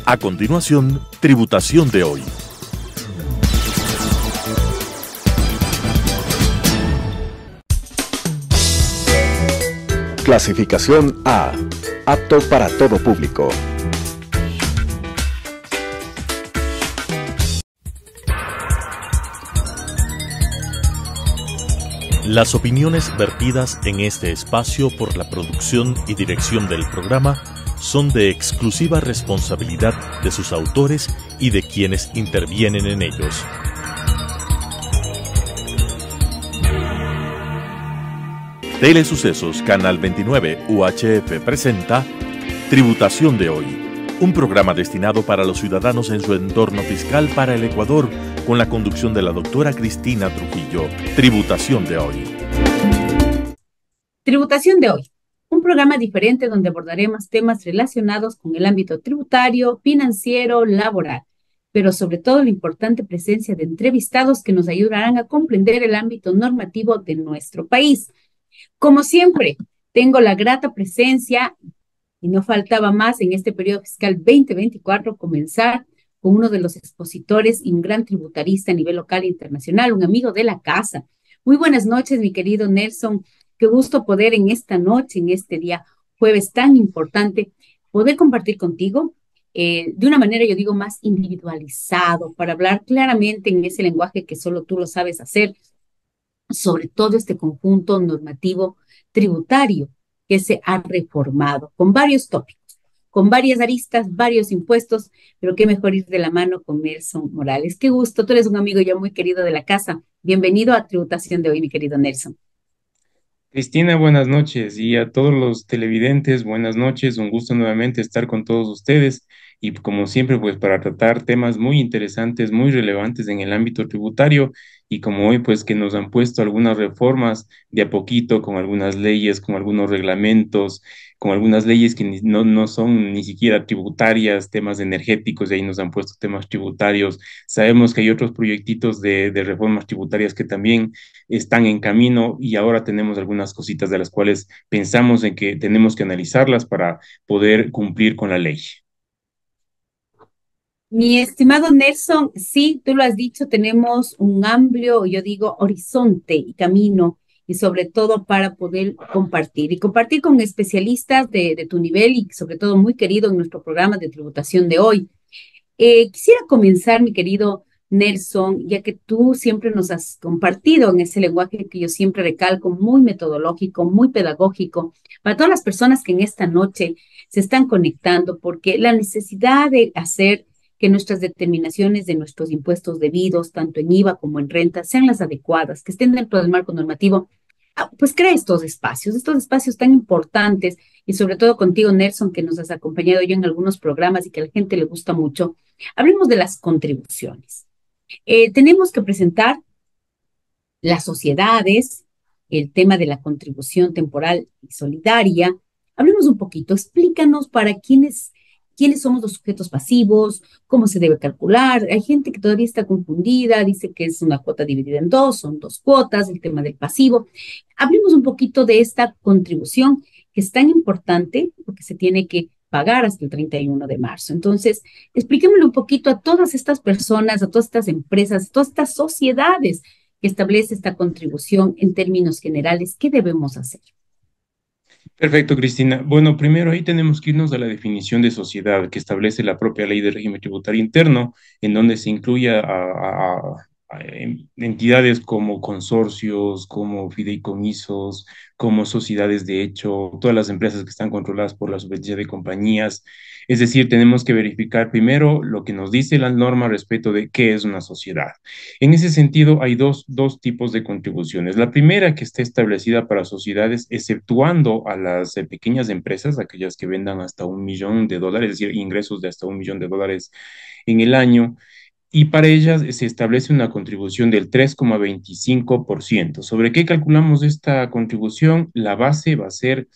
A continuación, Tributación de hoy. Clasificación A. Apto para todo público. Las opiniones vertidas en este espacio por la producción y dirección del programa son de exclusiva responsabilidad de sus autores y de quienes intervienen en ellos. Telesucesos Canal 29 UHF presenta Tributación de hoy, un programa destinado para los ciudadanos en su entorno fiscal para el Ecuador, con la conducción de la doctora Cristina Trujillo. Tributación de hoy. Tributación de hoy, un programa diferente donde abordaremos temas relacionados con el ámbito tributario, financiero, laboral, pero sobre todo la importante presencia de entrevistados que nos ayudarán a comprender el ámbito normativo de nuestro país. Como siempre, tengo la grata presencia, y no faltaba más en este periodo fiscal 2024, comenzar con uno de los expositores y un gran tributarista a nivel local e internacional, un amigo de la casa. Muy buenas noches, mi querido Nelson. Qué gusto poder en esta noche, en este día jueves tan importante, poder compartir contigo de una manera, yo digo, más individualizado, para hablar claramente en ese lenguaje que solo tú lo sabes hacer, sobre todo este conjunto normativo tributario que se ha reformado con varios tópicos, con varias aristas, varios impuestos, pero qué mejor ir de la mano con Nelson Morales. Qué gusto, tú eres un amigo ya muy querido de la casa. Bienvenido a Tributación de hoy, mi querido Nelson. Cristina, buenas noches, y a todos los televidentes, buenas noches. Un gusto nuevamente estar con todos ustedes y como siempre, pues para tratar temas muy interesantes, muy relevantes en el ámbito tributario, y como hoy pues que nos han puesto algunas reformas de a poquito, con algunas leyes, con algunos reglamentos, con algunas leyes que no son ni siquiera tributarias, temas energéticos, y ahí nos han puesto temas tributarios. Sabemos que hay otros proyectitos de reformas tributarias que también están en camino, y ahora tenemos algunas cositas de las cuales pensamos en que tenemos que analizarlas para poder cumplir con la ley. Mi estimado Nelson, sí, tú lo has dicho, tenemos un amplio, yo digo, horizonte y camino, y sobre todo para poder compartir y compartir con especialistas de tu nivel y sobre todo muy querido en nuestro programa de tributación de hoy. Quisiera comenzar, mi querido Nelson, ya que tú siempre nos has compartido en ese lenguaje que yo siempre recalco, muy metodológico, muy pedagógico, para todas las personas que en esta noche se están conectando, porque la necesidad de hacer que nuestras determinaciones de nuestros impuestos debidos, tanto en IVA como en renta, sean las adecuadas, que estén dentro del marco normativo, pues crea estos espacios tan importantes, y sobre todo contigo, Nelson, que nos has acompañado yo en algunos programas y que a la gente le gusta mucho. Hablemos de las contribuciones. Tenemos que presentar las sociedades, el tema de la contribución temporal y solidaria. Hablemos un poquito, explícanos para quiénes somos los sujetos pasivos, cómo se debe calcular. Hay gente que todavía está confundida, dice que es una cuota dividida en dos, son dos cuotas, el tema del pasivo. Hablemos un poquito de esta contribución que es tan importante porque se tiene que pagar hasta el 31 de marzo. Entonces, expliquémosle un poquito a todas estas personas, a todas estas empresas, a todas estas sociedades que establece esta contribución en términos generales, ¿qué debemos hacer? Perfecto, Cristina. Bueno, primero ahí tenemos que irnos a la definición de sociedad que establece la propia ley de régimen tributario interno, en donde se incluye a entidades como consorcios, como fideicomisos, como sociedades de hecho, todas las empresas que están controladas por la Superintendencia de Compañías. Es decir, tenemos que verificar primero lo que nos dice la norma respecto de qué es una sociedad. En ese sentido, hay dos tipos de contribuciones. La primera, que está establecida para sociedades, exceptuando a las pequeñas empresas, aquellas que vendan hasta $1 millón, es decir, ingresos de hasta $1 millón en el año, y para ellas se establece una contribución del 3,25%. ¿Sobre qué calculamos esta contribución? La base va a ser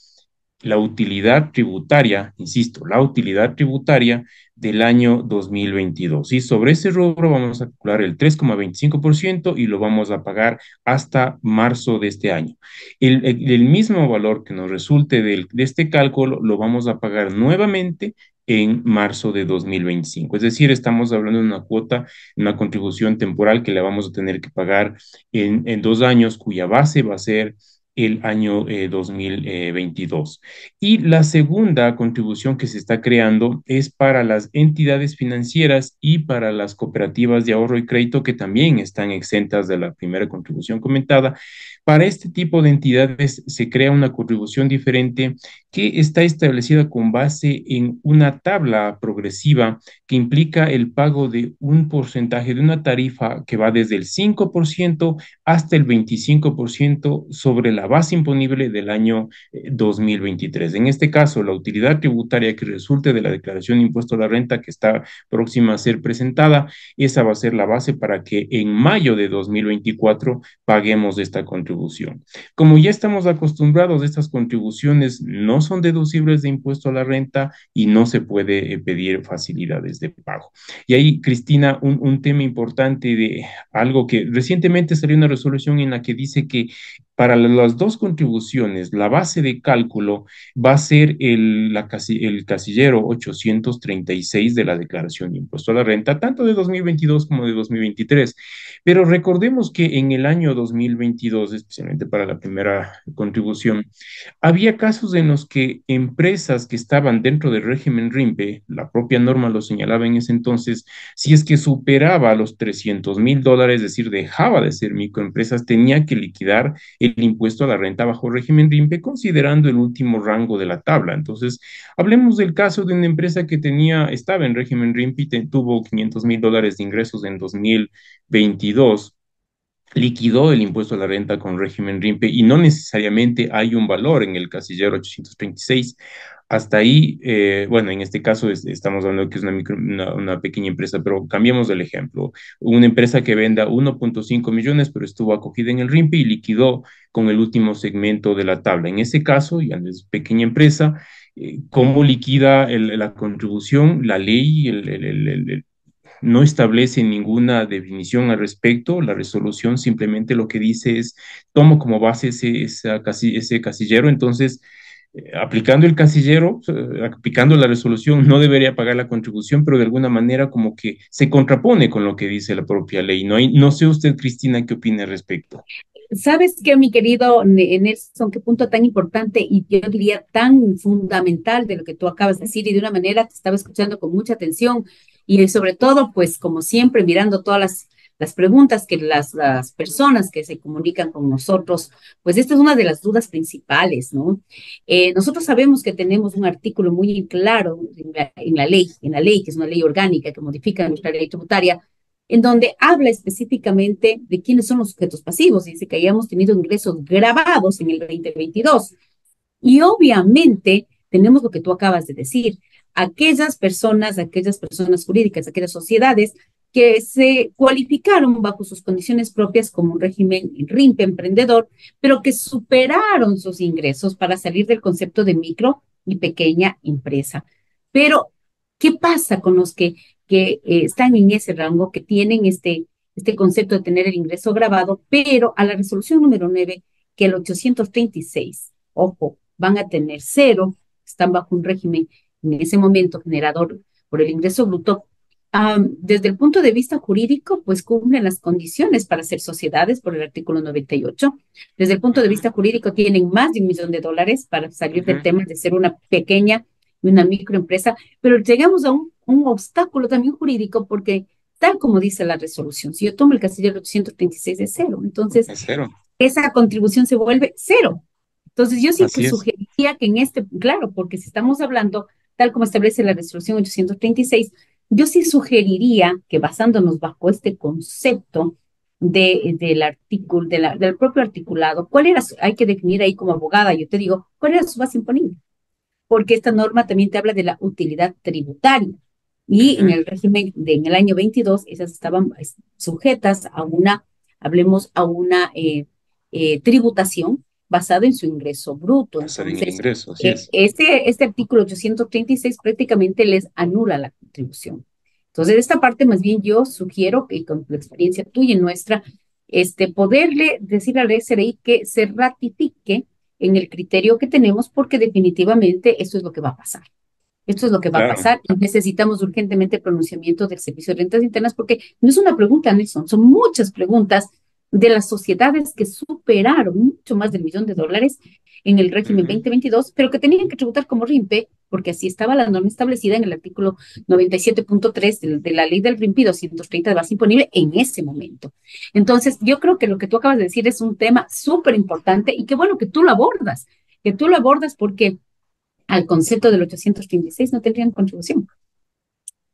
la utilidad tributaria, insisto, la utilidad tributaria del año 2022. Y sobre ese rubro vamos a calcular el 3,25% y lo vamos a pagar hasta marzo de este año. El mismo valor que nos resulte de este cálculo lo vamos a pagar nuevamente en marzo de 2025. Es decir, estamos hablando de una cuota, una contribución temporal que la vamos a tener que pagar en 2 años, cuya base va a ser el año 2022. Y la segunda contribución que se está creando es para las entidades financieras y para las cooperativas de ahorro y crédito que también están exentas de la primera contribución comentada. Para este tipo de entidades se crea una contribución diferente que está establecida con base en una tabla progresiva que implica el pago de un porcentaje de una tarifa que va desde el 5% hasta el 25% sobre la base imponible del año 2023. En este caso, la utilidad tributaria que resulte de la declaración de impuesto a la renta que está próxima a ser presentada, esa va a ser la base para que en mayo de 2024 paguemos esta contribución. Como ya estamos acostumbrados, estas contribuciones no son deducibles de impuesto a la renta y no se puede pedir facilidades de pago. Y ahí, Cristina, un tema importante de algo que recientemente salió una resolución en la que dice que para las dos contribuciones, la base de cálculo va a ser el casillero 836 de la declaración de impuesto a la renta, tanto de 2022 como de 2023. Pero recordemos que en el año 2022, especialmente para la primera contribución, había casos en los que empresas que estaban dentro del régimen RIMPE, la propia norma lo señalaba en ese entonces, si es que superaba los $300,000, es decir, dejaba de ser microempresas, tenía que liquidar el impuesto a la renta bajo régimen RIMPE, considerando el último rango de la tabla. Entonces, hablemos del caso de una empresa que estaba en régimen RIMPE y tuvo $500,000 de ingresos en 2022, liquidó el impuesto a la renta con régimen RIMPE y no necesariamente hay un valor en el casillero 836. Hasta ahí, bueno, en este caso estamos hablando de que es una pequeña empresa, pero cambiemos el ejemplo. Una empresa que venda 1.5 millones, pero estuvo acogida en el RIMPE y liquidó con el último segmento de la tabla. En ese caso, ya es pequeña empresa, ¿cómo liquida la contribución? La ley, no establece ninguna definición al respecto. La resolución simplemente lo que dice es, tomo como base ese casillero, entonces, aplicando el casillero, aplicando la resolución, no debería pagar la contribución, pero de alguna manera como que se contrapone con lo que dice la propia ley. No sé usted, Cristina, qué opina al respecto. ¿Sabes qué, mi querido Nelson? Qué punto tan importante y yo diría tan fundamental de lo que tú acabas de decir y de una manera te estaba escuchando con mucha atención y sobre todo, pues como siempre, mirando todas las preguntas que las personas que se comunican con nosotros, pues esta es una de las dudas principales, ¿no? Nosotros sabemos que tenemos un artículo muy claro en la ley, que es una ley orgánica que modifica nuestra ley tributaria en donde habla específicamente de quiénes son los sujetos pasivos. Dice que hayamos tenido ingresos grabados en el 2022. Y obviamente tenemos lo que tú acabas de decir, aquellas personas jurídicas, aquellas sociedades que se cualificaron bajo sus condiciones propias como un régimen RIMPE emprendedor, pero que superaron sus ingresos para salir del concepto de micro y pequeña empresa. Pero, ¿qué pasa con los que están en ese rango, que tienen este concepto de tener el ingreso grabado, pero a la resolución número 9, que el 836, ojo, van a tener cero, están bajo un régimen en ese momento generador por el ingreso bruto? Desde el punto de vista jurídico, pues cumplen las condiciones para ser sociedades por el artículo 98. Desde el punto de vista jurídico, tienen más de $1,000,000 para salir del tema de ser una pequeña y una microempresa, pero llegamos a un obstáculo también jurídico porque, tal como dice la resolución, si yo tomo el casillero 836 de cero, entonces Es cero. esa contribución se vuelve cero. Entonces yo sí que Así es. sugeriría que claro, porque si estamos hablando, tal como establece la resolución 836, yo sí sugeriría que basándonos bajo este concepto del artículo, del propio articulado, hay que definir ahí como abogada, yo te digo, ¿cuál era su base imponible? Porque esta norma también te habla de la utilidad tributaria. Y en el régimen en el año 22, esas estaban sujetas a hablemos, a una tributación basada en su ingreso bruto. Basado en el Entonces, ingreso, así es. este artículo 836 prácticamente les anula la contribución. Entonces, de esta parte, más bien yo sugiero que con la experiencia tuya y nuestra, poderle decir al SRI que se ratifique en el criterio que tenemos, porque definitivamente eso es lo que va a pasar. Esto es lo que va a Claro. pasar y necesitamos urgentemente pronunciamiento del Servicio de Rentas Internas porque no es una pregunta, Nelson, son muchas preguntas de las sociedades que superaron mucho más del $1.000.000 en el régimen Ujú. 2022, pero que tenían que tributar como RIMPE, porque así estaba la norma establecida en el artículo 97.3 de la ley del RIMPE y 230 de base imponible en ese momento. Entonces, yo creo que lo que tú acabas de decir es un tema súper importante y qué bueno que tú lo abordas porque al concepto del 836 no tendrían contribución.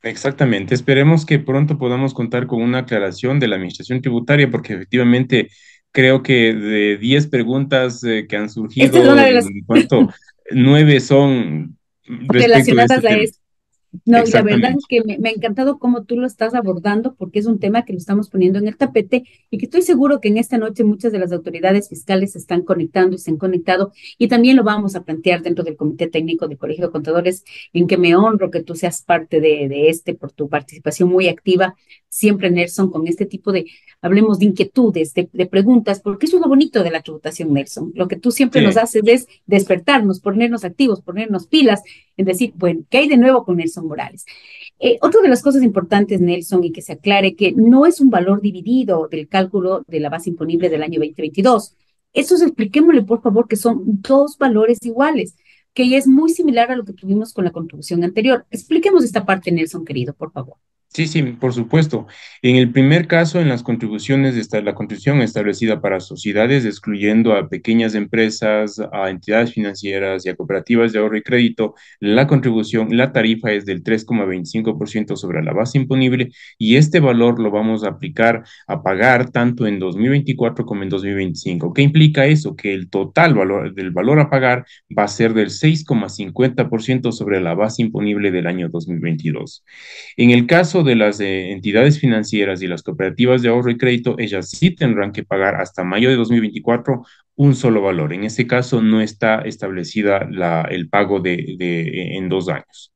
Exactamente. Esperemos que pronto podamos contar con una aclaración de la Administración Tributaria, porque efectivamente creo que de 10 preguntas que han Esta es surgido, una de las en cuanto 9 son respecto de este relacionadas a tema. esto. No, y la verdad es Exactamente. que me ha encantado cómo tú lo estás abordando, porque es un tema que lo estamos poniendo en el tapete y que estoy seguro que en esta noche muchas de las autoridades fiscales se están conectando y se han conectado y también lo vamos a plantear dentro del Comité Técnico del Colegio de Contadores, en que me honro que tú seas parte de este por tu participación muy activa, siempre, Nelson, con este tipo de, hablemos de inquietudes, de preguntas, porque eso es lo bonito de la tributación, Nelson. Lo que tú siempre nos Sí. haces es despertarnos, ponernos activos, ponernos pilas en decir, bueno, ¿qué hay de nuevo con Nelson Morales? Otra de las cosas importantes, Nelson, y que se aclare que no es un valor dividido del cálculo de la base imponible del año 2022. Eso expliquémosle, por favor, que son dos valores iguales, que ya es muy similar a lo que tuvimos con la contribución anterior. Expliquemos esta parte, Nelson, querido, por favor. Sí, sí, por supuesto. En el primer caso, en las contribuciones, está la contribución establecida para sociedades, excluyendo a pequeñas empresas, a entidades financieras y a cooperativas de ahorro y crédito, la contribución, la tarifa es del 3,25% sobre la base imponible y este valor lo vamos a aplicar a pagar tanto en 2024 como en 2025. ¿Qué implica eso? Que el total valor del valor a pagar va a ser del 6,50% sobre la base imponible del año 2022. En el caso de las entidades financieras y las cooperativas de ahorro y crédito, ellas sí tendrán que pagar hasta mayo de 2024 un solo valor. En este caso no está establecida el pago en 2 años.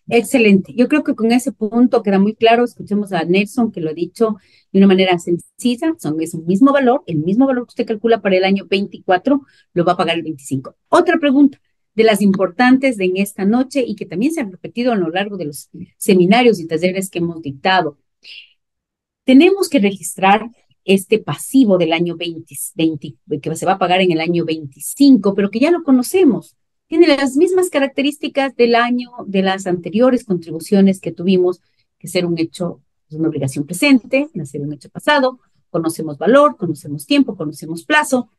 Excelente. Yo creo que con ese punto queda muy claro. Escuchemos a Nelson, que lo ha dicho de una manera sencilla. Es un mismo valor, el mismo valor que usted calcula para el año 24, lo va a pagar el 25. Otra pregunta de las importantes de en esta noche y que también se han repetido a lo largo de los seminarios y talleres que hemos dictado. Tenemos que registrar este pasivo del año 20, que se va a pagar en el año 25, pero que ya lo conocemos. Tiene las mismas características del año, de las anteriores contribuciones que tuvimos, que ser un hecho, es una obligación presente, no ser un hecho pasado, conocemos valor, conocemos tiempo, conocemos plazo,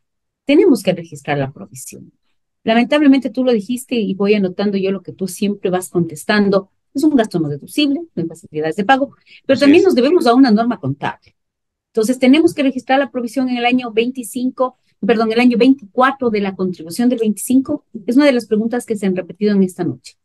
tenemos que registrar la provisión. Lamentablemente tú lo dijiste y voy anotando yo lo que tú siempre vas contestando. Es un gasto no deducible, no hay facilidades de pago, pero Así también es. nos debemos a una norma contable. Entonces, tenemos que registrar la provisión en el año 25, perdón, el año 24 de la contribución del 25. Es una de las preguntas que se han repetido en esta noche.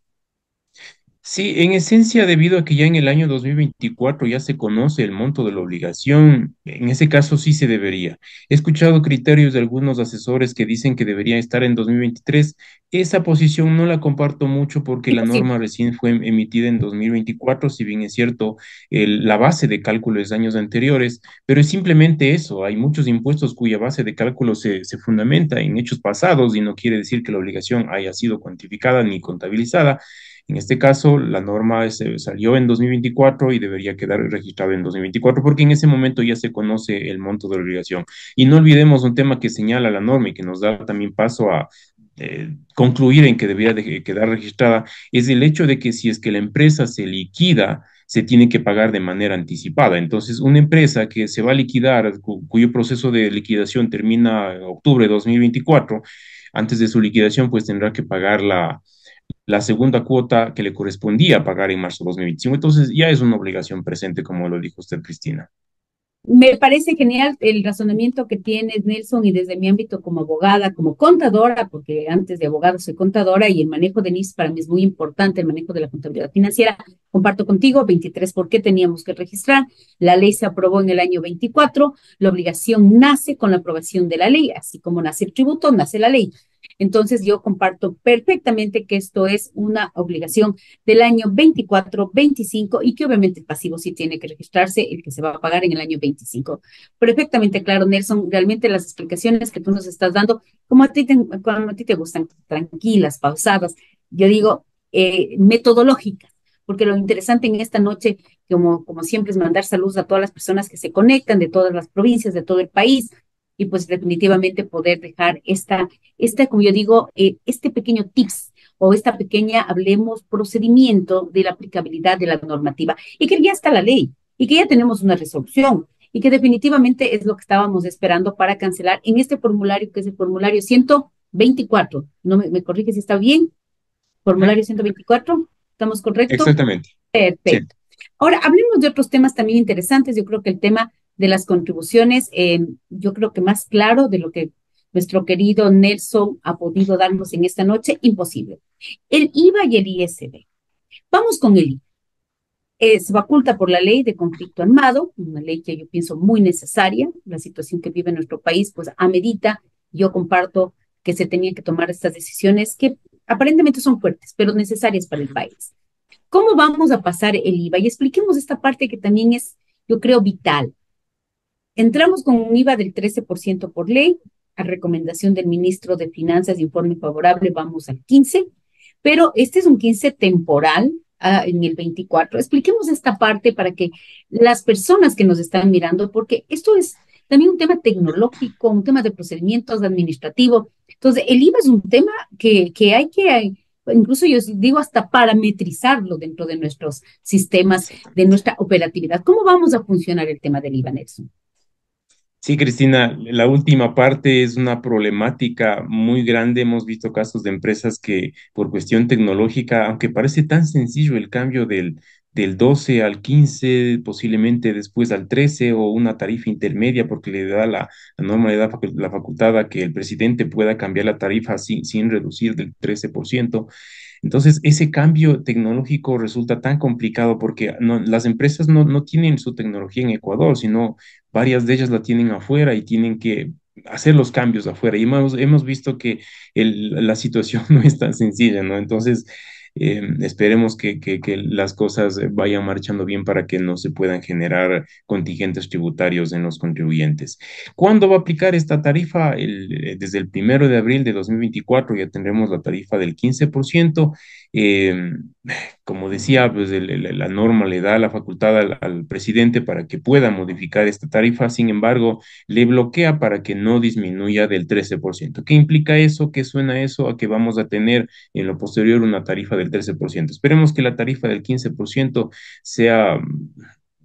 Sí, en esencia, debido a que ya en el año 2024 ya se conoce el monto de la obligación, en ese caso sí se debería. He escuchado criterios de algunos asesores que dicen que debería estar en 2023. Esa posición no la comparto mucho porque la Imposible. norma recién fue emitida en 2024, si bien es cierto, la base de cálculo es de años anteriores, pero es simplemente eso. Hay muchos impuestos cuya base de cálculo se fundamenta en hechos pasados y no quiere decir que la obligación haya sido cuantificada ni contabilizada. En este caso, la norma salió en 2024 y debería quedar registrada en 2024 porque en ese momento ya se conoce el monto de la obligación. Y no olvidemos un tema que señala la norma y que nos da también paso a concluir en que debería de quedar registrada, es el hecho de que si es que la empresa se liquida, se tiene que pagar de manera anticipada. Entonces, una empresa que se va a liquidar, cuyo proceso de liquidación termina en octubre de 2024, antes de su liquidación, pues tendrá que pagar la segunda cuota que le correspondía pagar en marzo de 2025. Entonces ya es una obligación presente, como lo dijo usted, Cristina. Me parece genial el razonamiento que tienes, Nelson, y desde mi ámbito como abogada, como contadora, porque antes de abogada soy contadora y el manejo de NIS para mí es muy importante, el manejo de la contabilidad financiera. Comparto contigo, 23, ¿por qué teníamos que registrar? La ley se aprobó en el año 24, la obligación nace con la aprobación de la ley, así como nace el tributo, nace la ley. Entonces yo comparto perfectamente que esto es una obligación del año 24, 25 y que obviamente el pasivo sí tiene que registrarse, el que se va a pagar en el año 25. Perfectamente claro, Nelson, realmente las explicaciones que tú nos estás dando, como a ti te gustan, tranquilas, pausadas, yo digo, metodológicas, porque lo interesante en esta noche, como siempre, es mandar saludos a todas las personas que se conectan de todas las provincias, de todo el país, y pues definitivamente poder dejar como yo digo, este pequeño tips o esta pequeña, hablemos, procedimiento de la aplicabilidad de la normativa, y que ya está la ley, y que ya tenemos una resolución, y que definitivamente es lo que estábamos esperando para cancelar en este formulario, que es el formulario 124. ¿No me corrige si está bien? Ujú. Formulario 124, ¿estamos correctos? Exactamente. Sí. Perfecto. Ahora, hablemos de otros temas también interesantes. Yo creo que el tema de las contribuciones, yo creo que más claro de lo que nuestro querido Nelson ha podido darnos en esta noche, imposible. El IVA y el ISD. Vamos con el IVA. Se faculta por la ley de conflicto armado, una ley que yo pienso muy necesaria. La situación que vive nuestro país, pues amerita, yo comparto que se tenían que tomar estas decisiones que aparentemente son fuertes, pero necesarias para el país. ¿Cómo vamos a pasar el IVA? Y expliquemos esta parte que también es, yo creo, vital. Entramos con un IVA del 13% por ley, a recomendación del ministro de Finanzas, informe favorable, vamos al 15%, pero este es un 15 temporal en el 24. Expliquemos esta parte para que las personas que nos están mirando, porque esto es también un tema tecnológico, un tema de procedimientos administrativos. Entonces, el IVA es un tema que hay que, incluso yo digo, hasta parametrizarlo dentro de nuestros sistemas, de nuestra operatividad. ¿Cómo vamos a funcionar el tema del IVA, Nelson? Sí, Cristina, la última parte es una problemática muy grande. Hemos visto casos de empresas que por cuestión tecnológica, aunque parece tan sencillo el cambio del 12 al 15, posiblemente después al 13 o una tarifa intermedia, porque le da la norma, le da la facultad a que el presidente pueda cambiar la tarifa sin reducir del 13%. Entonces, ese cambio tecnológico resulta tan complicado porque las empresas no tienen su tecnología en Ecuador, sino varias de ellas la tienen afuera y tienen que hacer los cambios afuera. Y hemos visto que la situación no es tan sencilla, ¿no? Entonces, esperemos que las cosas vayan marchando bien para que no se puedan generar contingentes tributarios en los contribuyentes. ¿Cuándo va a aplicar esta tarifa? Desde el 1 de abril de 2024 ya tendremos la tarifa del 15%. Eh, Como decía, pues la norma le da la facultad al presidente para que pueda modificar esta tarifa, sin embargo, le bloquea para que no disminuya del 13%. ¿Qué implica eso? ¿Qué suena eso? A que vamos a tener en lo posterior una tarifa del 13%. Esperemos que la tarifa del 15% sea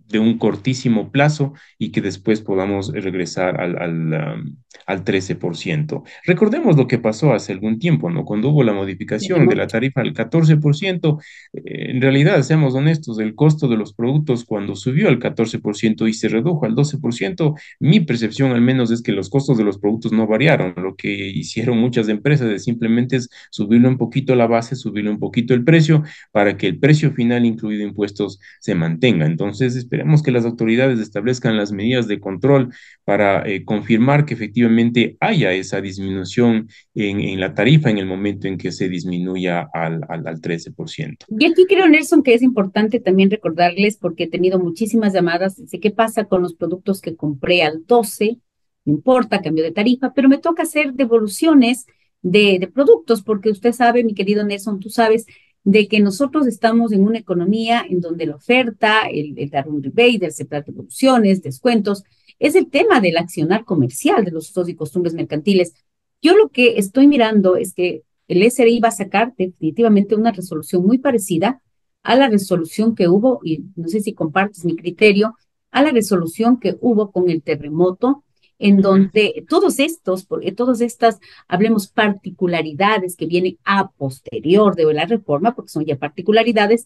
de un cortísimo plazo y que después podamos regresar al 13%. Recordemos lo que pasó hace algún tiempo, ¿no? Cuando hubo la Tiene modificación de la mucho. tarifa al 14%, en realidad, seamos honestos, el costo de los productos cuando subió al 14% y se redujo al 12%, mi percepción al menos es que los costos de los productos no variaron. Lo que hicieron muchas empresas es simplemente es subirle un poquito la base, subirle un poquito el precio para que el precio final, incluido impuestos, se mantenga. Entonces, esperemos que las autoridades establezcan las medidas de control para confirmar que efectivamente haya esa disminución en la tarifa en el momento en que se disminuya al 13%. Y aquí creo, Nelson, que es importante también recordarles, porque he tenido muchísimas llamadas, sé qué pasa con los productos que compré al 12, no importa, cambio de tarifa, pero me toca hacer devoluciones de productos, porque usted sabe, mi querido Nelson, tú sabes, de que nosotros estamos en una economía en donde la oferta, el dar un rebate, el aceptar devoluciones, descuentos, es el tema del accionar comercial, de los usos y costumbres mercantiles. Yo lo que estoy mirando es que el SRI va a sacar definitivamente una resolución muy parecida a la resolución que hubo, y no sé si compartes mi criterio, a la resolución que hubo con el terremoto, en Ujú. donde todos estos, porque todas estas, hablemos, particularidades que vienen a posterior de la reforma, porque son ya particularidades,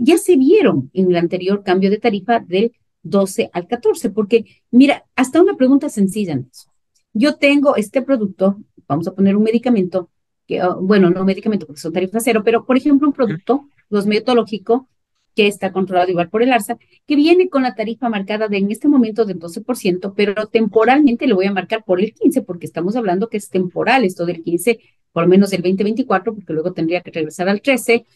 ya se vieron en el anterior cambio de tarifa del 12 al 14, porque mira, hasta una pregunta sencilla, Nelson. Yo tengo este producto, vamos a poner un medicamento, que, bueno, no medicamento porque son tarifas cero, pero por ejemplo un producto cosmetológico que está controlado igual por el ARSA, que viene con la tarifa marcada de en este momento del 12%, pero temporalmente le voy a marcar por el 15%, porque estamos hablando que es temporal esto del 15%, por lo menos el 2024, porque luego tendría que regresar al 13%.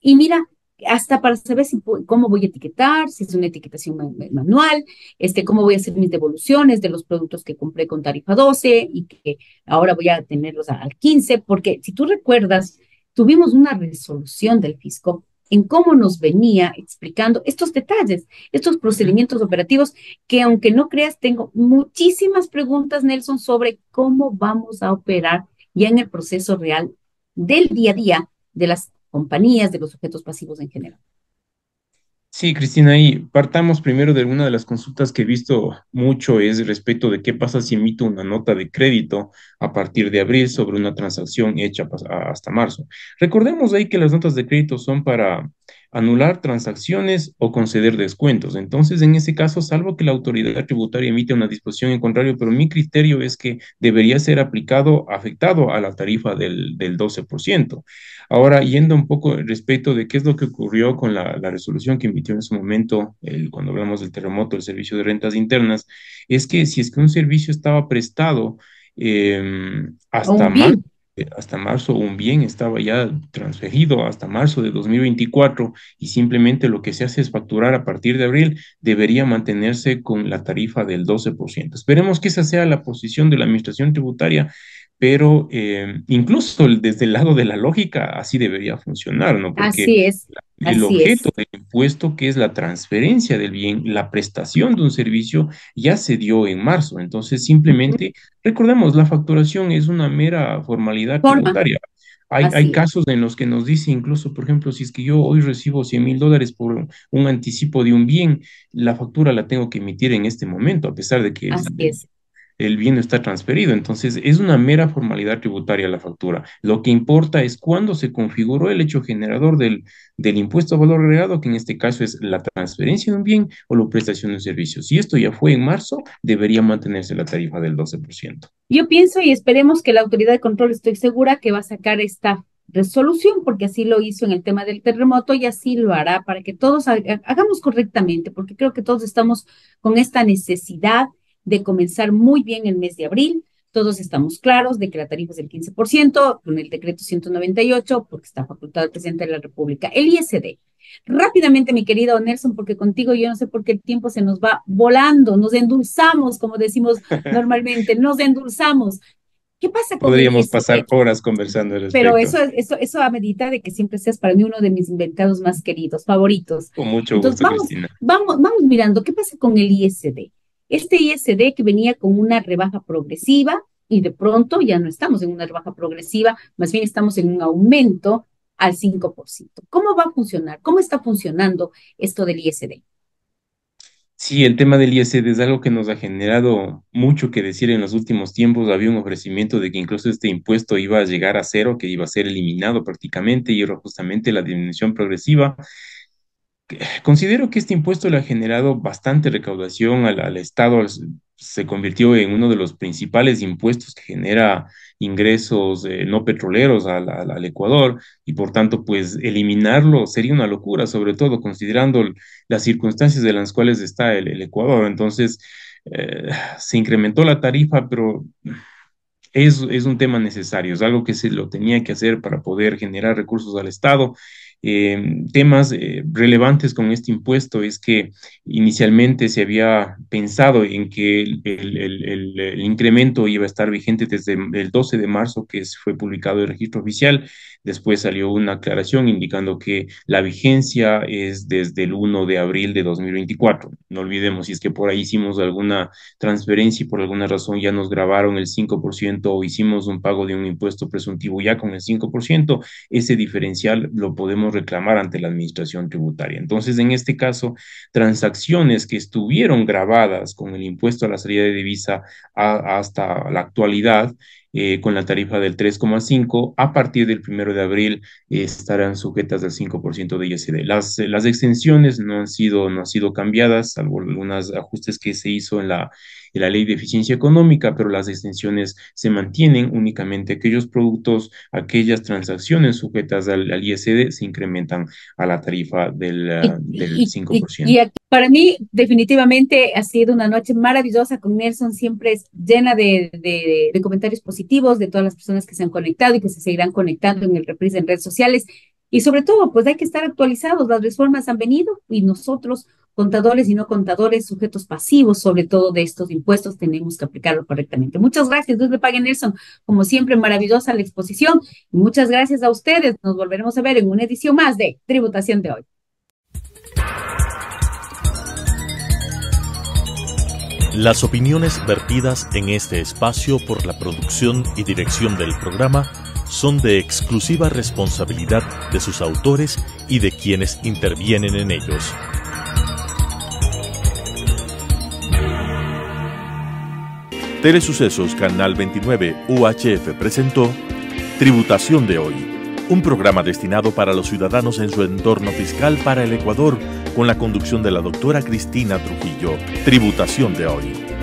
Y mira, hasta para saber cómo voy a etiquetar, si es una etiquetación manual, cómo voy a hacer mis devoluciones de los productos que compré con tarifa 12 y que ahora voy a tenerlos al 15, porque si tú recuerdas, tuvimos una resolución del fisco en cómo nos venía explicando estos detalles, estos procedimientos operativos, que aunque no creas, tengo muchísimas preguntas, Nelson, sobre cómo vamos a operar ya en el proceso real del día a día de las compañías, de los sujetos pasivos en general. Sí, Cristina, y partamos primero de una de las consultas que he visto mucho es respecto de qué pasa si emito una nota de crédito a partir de abril sobre una transacción hecha hasta marzo. Recordemos ahí que las notas de crédito son para anular transacciones o conceder descuentos. Entonces, en ese caso, salvo que la autoridad tributaria emite una disposición en contrario, pero mi criterio es que debería ser afectado a la tarifa del 12%. Ahora, yendo un poco respecto de qué es lo que ocurrió con la resolución que emitió en su momento, cuando hablamos del terremoto, el Servicio de Rentas Internas, es que si es que un servicio estaba prestado Un bien, hasta marzo, un bien estaba ya transferido hasta marzo de 2024 y simplemente lo que se hace es facturar a partir de abril, debería mantenerse con la tarifa del 12%. Esperemos que esa sea la posición de la Administración Tributaria, pero incluso desde el lado de la lógica, así debería funcionar, ¿no? Porque así es, el así objeto es. del impuesto, que es la transferencia del bien, la prestación de un servicio, ya se dio en marzo. Entonces, Ujú. simplemente, recordemos, la facturación es una mera formalidad Forma, tributaria. Hay así es. casos en los que nos dice incluso, por ejemplo, si es que yo hoy recibo $100,000 por un anticipo de un bien, la factura la tengo que emitir en este momento, a pesar de que Así es. el bien no está transferido. Entonces, es una mera formalidad tributaria la factura. Lo que importa es cuándo se configuró el hecho generador del impuesto a valor agregado, que en este caso es la transferencia de un bien o la prestación de un servicio. Si esto ya fue en marzo, debería mantenerse la tarifa del 12%. Yo pienso y esperemos que la autoridad de control, estoy segura que va a sacar esta resolución, porque así lo hizo en el tema del terremoto y así lo hará para que todos hagamos correctamente, porque creo que todos estamos con esta necesidad de comenzar muy bien el mes de abril. Todos estamos claros de que la tarifa es del 15% con el decreto 198, porque está facultado el presidente de la República. El ISD. Rápidamente, mi querido Nelson, porque contigo yo no sé por qué el tiempo se nos va volando, nos endulzamos, como decimos normalmente, nos endulzamos. ¿Qué pasa con el Podríamos ISD? pasar horas conversando al Pero respecto. eso amerita de que siempre seas para mí uno de mis inventados más queridos, favoritos. Con mucho Entonces, gusto, Cristina. vamos mirando, ¿qué pasa con el ISD? Este ISD que venía con una rebaja progresiva y de pronto ya no estamos en una rebaja progresiva, más bien estamos en un aumento al 5%. ¿Cómo va a funcionar? ¿Cómo está funcionando esto del ISD? Sí, el tema del ISD es algo que nos ha generado mucho que decir en los últimos tiempos. Había un ofrecimiento de que incluso este impuesto iba a llegar a cero, que iba a ser eliminado prácticamente, y era justamente la disminución progresiva. Considero que este impuesto le ha generado bastante recaudación al Estado. Se convirtió en uno de los principales impuestos que genera ingresos no petroleros al Ecuador, y por tanto, pues eliminarlo sería una locura, sobre todo considerando las circunstancias en las cuales está el Ecuador. Entonces, se incrementó la tarifa, pero es un tema necesario, es algo que se lo tenía que hacer para poder generar recursos al Estado. Temas relevantes con este impuesto es que inicialmente se había pensado en que el incremento iba a estar vigente desde el 12 de marzo, fue publicado el registro oficial. Después salió una aclaración indicando que la vigencia es desde el 1 de abril de 2024. No olvidemos, si es que por ahí hicimos alguna transferencia y por alguna razón ya nos grabaron el 5% o hicimos un pago de un impuesto presuntivo ya con el 5%, ese diferencial lo podemos reclamar ante la administración tributaria. Entonces, en este caso, transacciones que estuvieron grabadas con el impuesto a la salida de divisa hasta la actualidad, con la tarifa del 3,5, a partir del 1 de abril estarán sujetas al 5% de ISD. Las exenciones no han sido cambiadas, salvo algunos ajustes que se hizo en la ley de eficiencia económica, pero las exenciones se mantienen. Únicamente aquellos productos, aquellas transacciones sujetas al ISD se incrementan a la tarifa del 5%. Para mí, definitivamente ha sido una noche maravillosa con Nelson. Siempre es llena de comentarios positivos de todas las personas que se han conectado y que se seguirán conectando en el reprise en redes sociales. Y sobre todo, pues hay que estar actualizados. Las reformas han venido y nosotros contadores y no contadores, sujetos pasivos, sobre todo de estos impuestos, tenemos que aplicarlo correctamente. Muchas gracias, Dios le pague, Nelson. Como siempre, maravillosa la exposición. Y muchas gracias a ustedes. Nos volveremos a ver en una edición más de Tributación de hoy. Las opiniones vertidas en este espacio por la producción y dirección del programa son de exclusiva responsabilidad de sus autores y de quienes intervienen en ellos. Telesucesos Canal 29 UHF presentó Tributación de hoy, un programa destinado para los ciudadanos en su entorno fiscal para el Ecuador, con la conducción de la doctora Cristina Trujillo. Tributación de hoy.